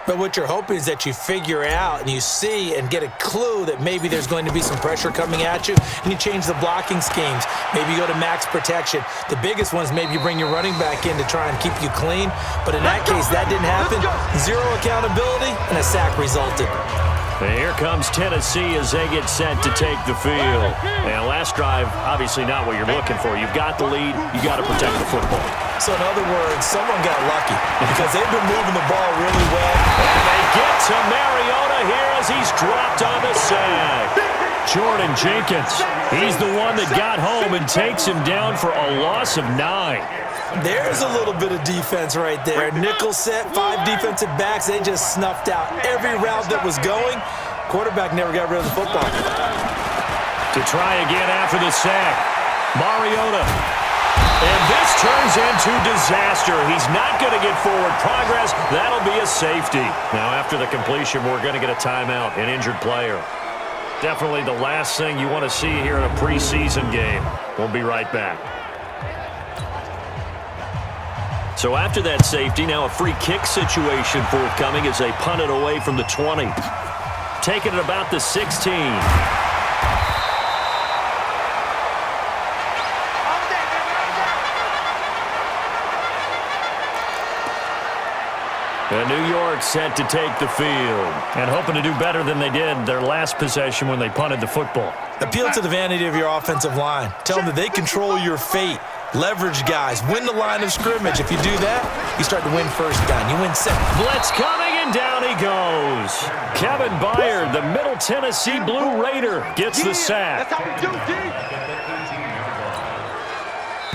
But what you're hoping is that you figure out and you see and get a clue that maybe there's going to be some pressure coming at you, and you change the blocking schemes. Maybe you go to max protection. The biggest one is maybe you bring your running back in to try and keep you clean. But in that case, that didn't happen. Zero accountability, and a sack resulted. And here comes Tennessee as they get set to take the field. And last drive, obviously not what you're looking for. You've got the lead. You got to protect the football. So in other words, someone got lucky because they've been moving the ball really well. And they get to Mariota here as he's dropped on the sack. Jordan Jenkins, he's the one that got home and takes him down for a loss of 9. There's a little bit of defense right there. Nickel set, 5 defensive backs. They just snuffed out every route that was going. Quarterback never got rid of the football. To try again after the sack, Mariota. And this turns into disaster. He's not going to get forward progress. That'll be a safety. Now, after the completion, we're going to get a timeout, an injured player. Definitely the last thing you want to see here in a preseason game. We'll be right back. So after that safety, now a free kick situation forthcoming as they punt it away from the 20. Taking it about the 16. And New York set to take the field and hoping to do better than they did their last possession when they punted the football. Appeal to the vanity of your offensive line. Tell them that they control your fate. Leverage guys. Win the line of scrimmage. If you do that, you start to win first down. You win second. Blitz coming, and down he goes. Kevin Byard, the Middle Tennessee Blue Raider, gets the sack.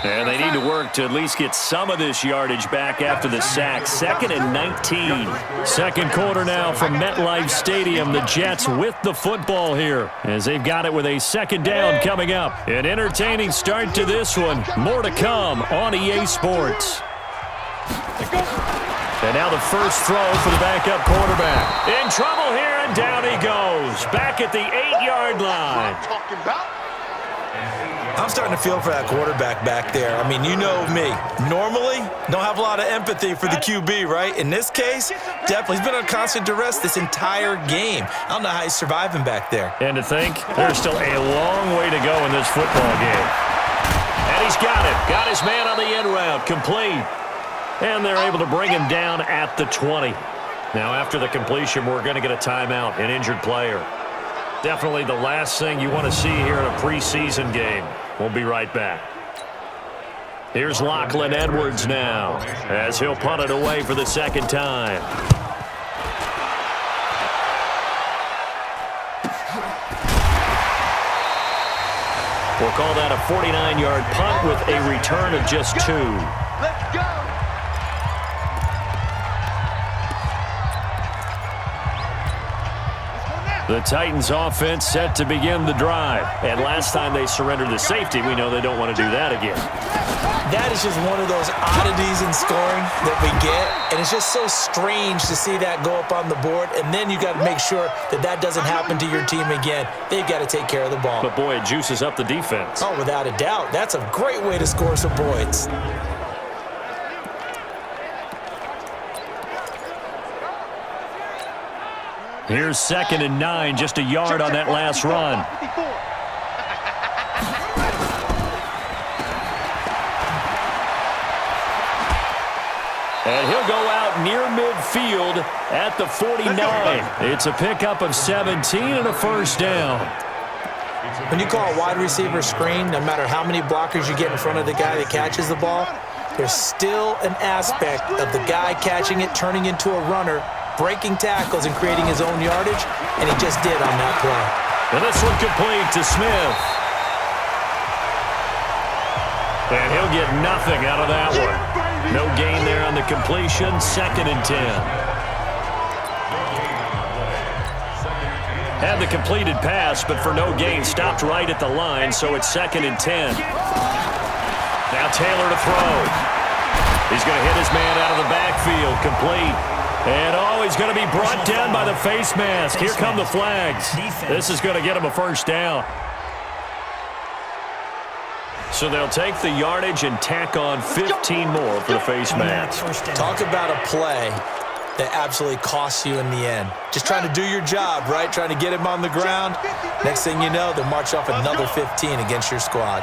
And they need to work to at least get some of this yardage back after the sack. 2nd and 19. Second quarter now from MetLife Stadium. The Jets with the football here as they've got it with a second down coming up. An entertaining start to this one. More to come on EA Sports. And now the first throw for the backup quarterback. In trouble here, and down he goes. Back at the 8-yard line. I'm starting to feel for that quarterback back there. I mean, you know me. Normally, don't have a lot of empathy for the QB, right? In this case, definitely. He's been on constant duress this entire game. I don't know how he's surviving back there. And to think, there's still a long way to go in this football game. And he's got it. Got his man on the end route. Complete. And they're able to bring him down at the 20. Now, after the completion, we're going to get a timeout, an injured player. Definitely the last thing you want to see here in a preseason game. We'll be right back. Here's Lachlan Edwards now as he'll punt it away for the second time. We'll call that a 49-yard punt with a return of just 2. Let's go. The Titans offense set to begin the drive. And last time they surrendered the safety, we know they don't want to do that again. That is just one of those oddities in scoring that we get. And it's just so strange to see that go up on the board. And then you got to make sure that that doesn't happen to your team again. They've got to take care of the ball. But boy, it juices up the defense. Oh, without a doubt. That's a great way to score some points. Here's 2nd and 9, just a yard on that last run. And he'll go out near midfield at the 49. It's a pickup of 17 and a first down. When you call a wide receiver screen, no matter how many blockers you get in front of the guy that catches the ball, there's still an aspect of the guy catching it, turning into a runner, breaking tackles and creating his own yardage, and he just did on that play. And this one complete to Smith. And he'll get nothing out of that one. No gain there on the completion, 2nd and 10. Had the completed pass, but for no gain, stopped right at the line, so it's 2nd and 10. Now Taylor to throw. He's going to hit his man out of the backfield, complete. And he's going to be brought down by the face mask. Here come the flags. This is going to get him a first down. So they'll take the yardage and tack on 15 more for the face mask. Talk about a play that absolutely costs you in the end. Just trying to do your job, right? Trying to get him on the ground. Next thing you know, they'll march off another 15 against your squad.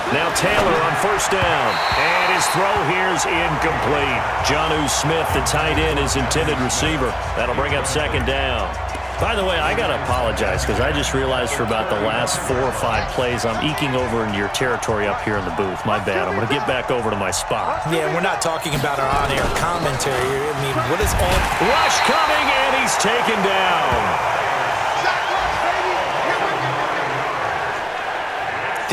Now Taylor on first down. And his throw here's incomplete. Jonnu Smith, the tight end, is intended receiver. That'll bring up second down. By the way, I got to apologize because I just realized for about the last 4 or 5 plays, I'm eking over into your territory up here in the booth. My bad. I'm going to get back over to my spot. Yeah, we're not talking about our on-air commentary. I mean, what is all... Rush coming, and he's taken down.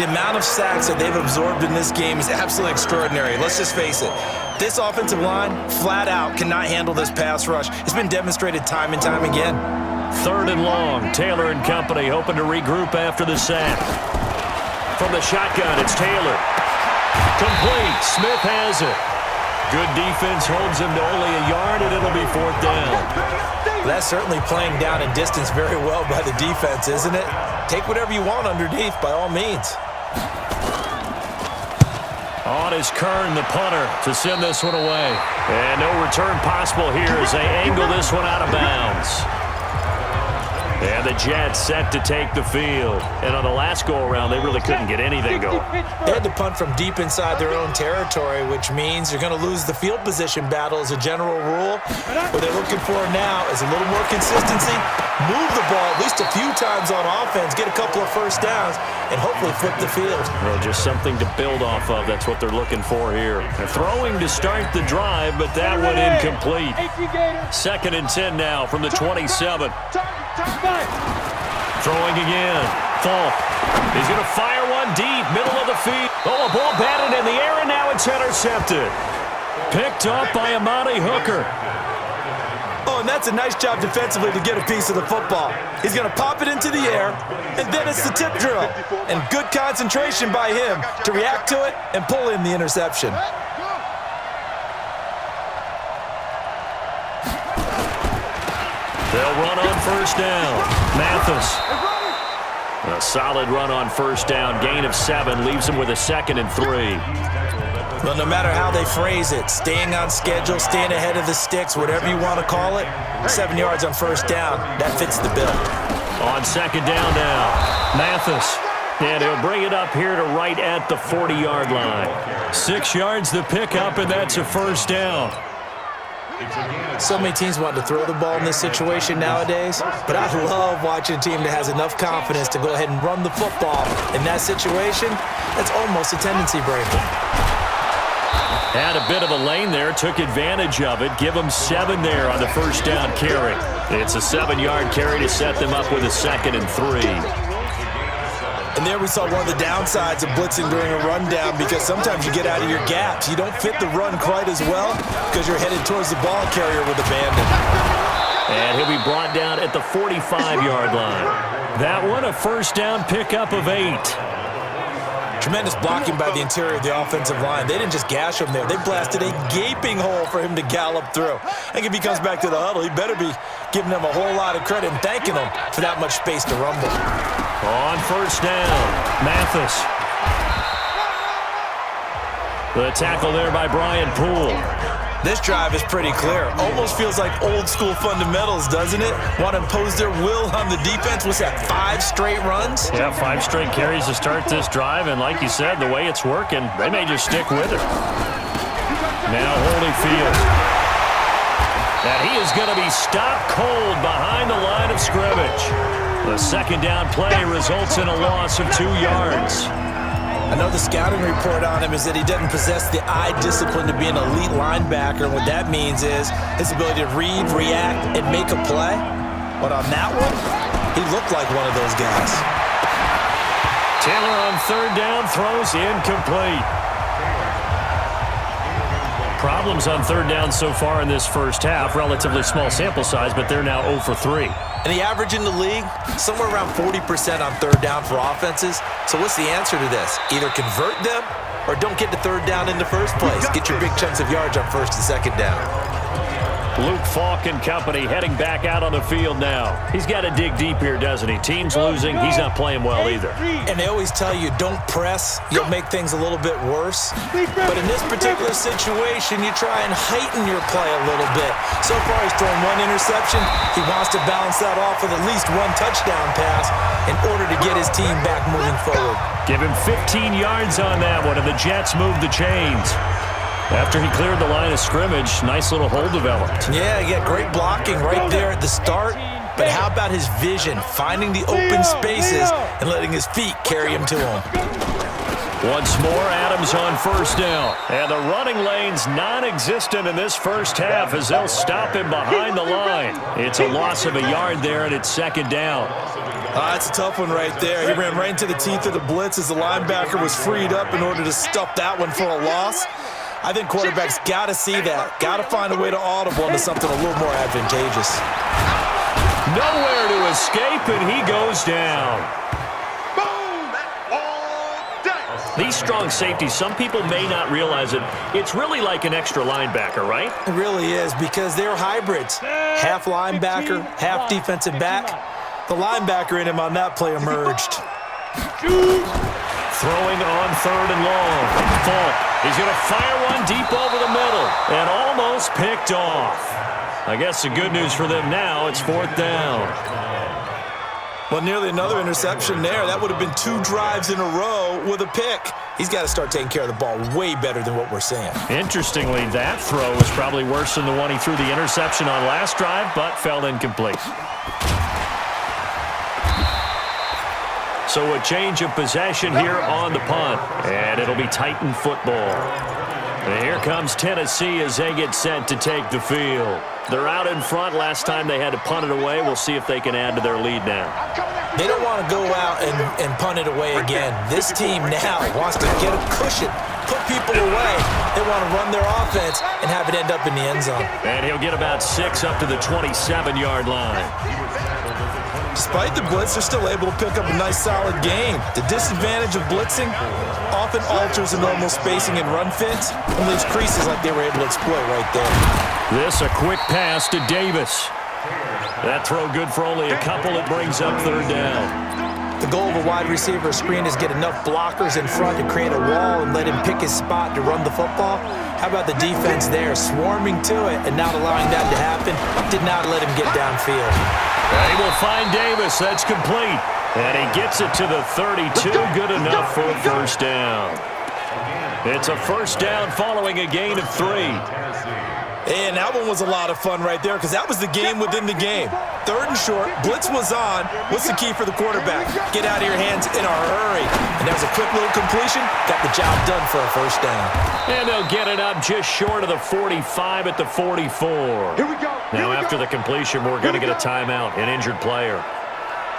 The amount of sacks that they've absorbed in this game is absolutely extraordinary. Let's just face it. This offensive line, flat out, cannot handle this pass rush. It's been demonstrated time and time again. 3rd and long. Taylor and company hoping to regroup after the sack. From the shotgun, it's Taylor. Complete. Smith has it. Good defense holds him to only a yard, and it'll be 4th down. That's certainly playing down in distance very well by the defense, isn't it? Take whatever you want underneath, by all means. On is Kern, the punter, to send this one away. And no return possible here as they angle this one out of bounds. And the Jets set to take the field. And on the last go-around, they really couldn't get anything going. They had to punt from deep inside their own territory, which means you're going to lose the field position battle as a general rule. What they're looking for now is a little more consistency, move the ball at least a few times on offense, get a couple of first downs, and hopefully flip the field. Well, just something to build off of. That's what they're looking for here. They're throwing to start the drive, but that one incomplete. 2nd and 10 now from the 27. Throwing again. Falk. He's going to fire one deep, middle of the field. Oh, a ball batted in the air, and now it's intercepted. Picked up by Amani Hooker. Oh, and that's a nice job defensively to get a piece of the football. He's going to pop it into the air, and then it's the tip drill. And good concentration by him to react to it and pull in the interception. They'll run on first down. Mathis. A solid run on first down. Gain of 7 leaves him with a 2nd and 3. Well, no matter how they phrase it, staying on schedule, staying ahead of the sticks, whatever you want to call it, 7 yards on first down, that fits the bill. On 2nd down now, Mathis. And he'll bring it up here to right at the 40-yard line. 6 yards the pickup, and that's a first down. So many teams want to throw the ball in this situation nowadays, but I love watching a team that has enough confidence to go ahead and run the football. In that situation, that's almost a tendency breaker. Had a bit of a lane there, took advantage of it. Give them 7 there on the first down carry. It's a 7-yard carry to set them up with a 2nd and 3. And there we saw one of the downsides of blitzing during a rundown, because sometimes you get out of your gaps. You don't fit the run quite as well because you're headed towards the ball carrier with abandon. And he'll be brought down at the 45-yard line. That one, a first down pickup of 8. Tremendous blocking by the interior of the offensive line. They didn't just gash him there. They blasted a gaping hole for him to gallop through. I think if he comes back to the huddle, he better be giving them a whole lot of credit and thanking them for that much space to rumble. On first down, Mathis. The tackle there by Brian Poole. This drive is pretty clear. Almost feels like old school fundamentals, doesn't it? Want to impose their will on the defense. What's that, 5 straight runs? Yeah, 5 straight carries to start this drive, and like you said, the way it's working, they may just stick with it. Now Holyfield. And he is going to be stopped cold behind the line of scrimmage. The 2nd down play results in a loss of 2 yards. I know the scouting report on him is that he doesn't possess the eye discipline to be an elite linebacker. What that means is his ability to read, react, and make a play. But on that one, he looked like one of those guys. Taylor on 3rd down, throws incomplete. Problems on 3rd down so far in this first half. Relatively small sample size, but they're now 0 for 3. And the average in the league, somewhere around 40% on 3rd down for offenses. So what's the answer to this? Either convert them or don't get to 3rd down in the first place. Get your big chunks of yards on 1st and 2nd down. Luke Falk and company heading back out on the field now. He's got to dig deep here, doesn't he? Team's losing. He's not playing well either. And they always tell you, don't press. You'll make things a little bit worse. But in this particular situation, you try and heighten your play a little bit. So far, he's thrown one interception. He wants to balance that off with at least one touchdown pass in order to get his team back moving forward. Give him 15 yards on that one, and the Jets move the chains. After he cleared the line of scrimmage, nice little hole developed. Yeah, great blocking right there at the start. But how about his vision, finding the open spaces and letting his feet carry him to him? Once more, Adams on first down. And the running lane's non-existent in this first half as they'll stop him behind the line. It's a loss of a yard there, and it's second down. That's a tough one right there. He ran right into the teeth of the blitz as the linebacker was freed up in order to stuff that one for a loss. I think quarterbacks got to see that. Got to find a way to audible into something a little more advantageous. Nowhere to escape, and he goes down. These strong safeties, some people may not realize it. It's really like an extra linebacker, right? It really is, because they're hybrids. Half linebacker, half defensive back. The linebacker in him on that play emerged. Throwing on third and long. Falk. He's going to fire one deep over the middle and almost picked off. I guess the good news for them now, it's fourth down. Well, nearly another interception there. That would have been 2 drives in a row with a pick. He's got to start taking care of the ball way better than what we're seeing. Interestingly, that throw was probably worse than the one he threw the interception on last drive, but fell incomplete. So a change of possession here on the punt, and it'll be Titan football. And here comes Tennessee as they get set to take the field. They're out in front. Last time they had to punt it away. We'll see if they can add to their lead now. They don't want to go out and punt it away again. This team now wants to get a cushion, put people away. They want to run their offense and have it end up in the end zone. And he'll get about 6 up to the 27-yard line. Despite the blitz, they're still able to pick up a nice, solid gain. The disadvantage of blitzing often alters the normal spacing and run fits and leaves creases like they were able to exploit right there. This a quick pass to Davis. That throw good for only a couple. It brings up third down. The goal of a wide receiver screen is get enough blockers in front to create a wall and let him pick his spot to run the football. How about the defense there, swarming to it and not allowing that to happen? Did not let him get downfield. They will find Davis. That's complete. And he gets it to the 32. Good enough for a first down. It's a first down following a gain of 3. And that one was a lot of fun right there because that was the game within the game. Third and short, blitz was on. What's the key for the quarterback? Get out of your hands in a hurry. And that was a quick little completion. Got the job done for a first down. And they'll get it up just short of the 45 at the 44. Here we go. Now after the completion, we're going to get a timeout, an injured player.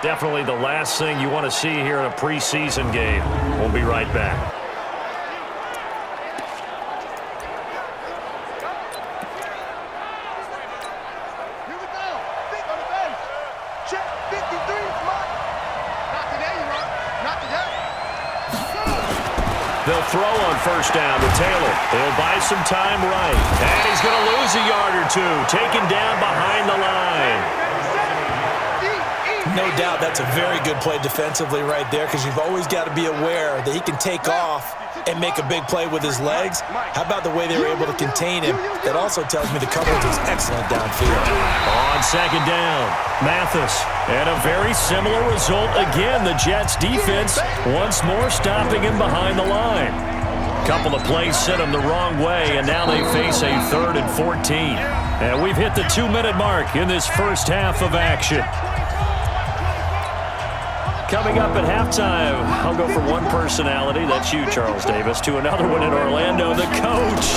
Definitely the last thing you want to see here in a preseason game. We'll be right back. They'll throw on first down to Taylor. He'll buy some time right. And he's going to lose a yard or two. Taken down behind the line. No doubt that's a very good play defensively right there because you've always got to be aware that he can take off and make a big play with his legs. How about the way they were able to contain him? That also tells me the coverage was excellent downfield. On second down, Mathis. And a very similar result again. The Jets defense once more stopping him behind the line. Couple of plays sent him the wrong way, and now they face a 3rd and 14. And we've hit the 2-minute mark in this first half of action. Coming up at halftime, I'll go from one personality, that's you, Charles Davis, to another one in Orlando, the coach.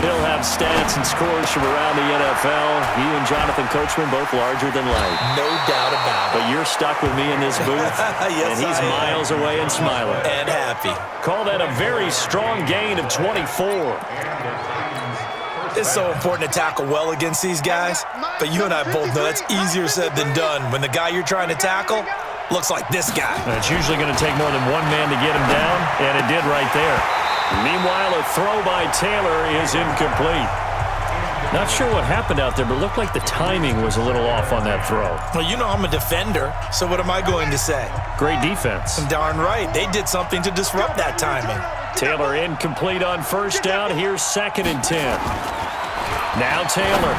He'll have stats and scores from around the NFL. You and Jonathan Coachman both larger than life. No doubt about it. But you're stuck with me in this booth, yes, and he's miles away and smiling. And happy. Call that a very strong gain of 24. It's so important to tackle well against these guys, but you and I both know that's easier said than done. When the guy you're trying to tackle looks like this guy. And it's usually going to take more than one man to get him down, and it did right there. Meanwhile, a throw by Taylor is incomplete. Not sure what happened out there, but it looked like the timing was a little off on that throw. Well, you know I'm a defender, so what am I going to say? Great defense. Darn right. They did something to disrupt that timing. Taylor incomplete on first down. Here's 2nd and 10. Now Taylor.